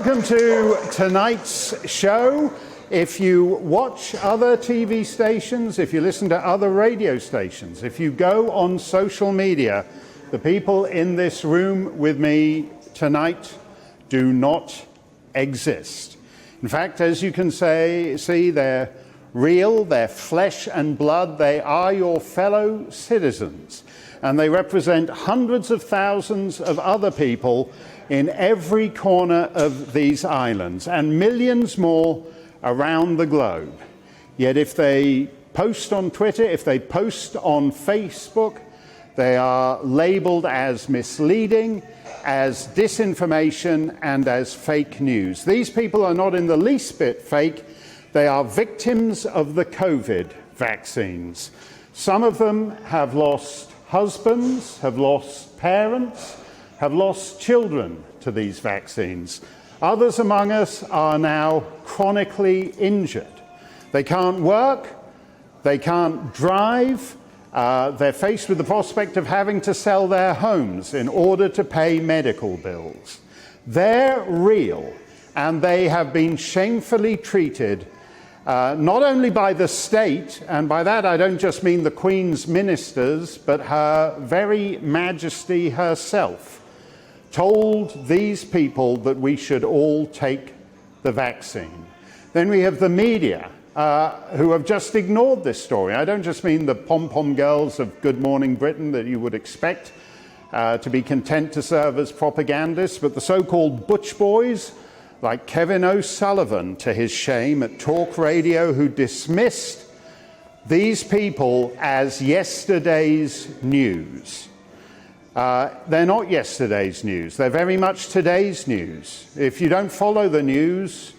Welcome to tonight's show. If you watch other TV stations, if you listen to other radio stations, if you go on social media, the people in this room with me tonight do not exist. In fact, as you can see, they're real, they're flesh and blood, they are your fellow citizens, and they represent hundreds of thousands of other people in every corner of these islands, and millions more around the globe. Yet if they post on Twitter, if they post on Facebook, they are labeled as misleading, as disinformation, and as fake news. These people are not in the least bit fake. They are victims of the COVID vaccines. Some of them have lost husbands, have lost parents, have lost children to these vaccines. Others among us are now chronically injured. They can't work, they can't drive, they're faced with the prospect of having to sell their homes in order to pay medical bills. They're real, and they have been shamefully treated not only by the state, and by that I don't just mean the Queen's ministers, but Her very Majesty herself told these people that we should all take the vaccine. Then we have the media who have just ignored this story. I don't just mean the pom-pom girls of Good Morning Britain that you would expect to be content to serve as propagandists, but the so-called butch boys like Kevin O'Sullivan, to his shame, at Talk Radio, who dismissed these people as yesterday's news. They're not yesterday's news. They're very much today's news. If you don't follow the news,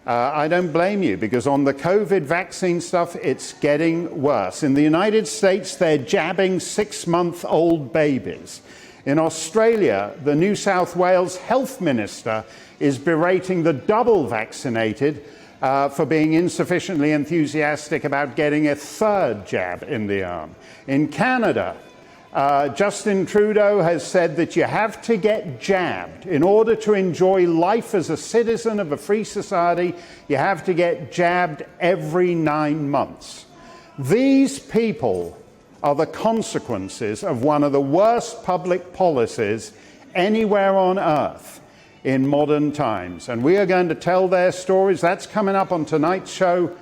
I don't blame you, because on the COVID vaccine stuff, it's getting worse. In the United States, they're jabbing 6-month-old babies. In Australia, the New South Wales health minister is berating the double vaccinated for being insufficiently enthusiastic about getting a third jab in the arm. In Canada, Justin Trudeau has said that you have to get jabbed. In order to enjoy life as a citizen of a free society, you have to get jabbed every 9 months. These people are the consequences of one of the worst public policies anywhere on earth in modern times. And we are going to tell their stories. That's coming up on tonight's show.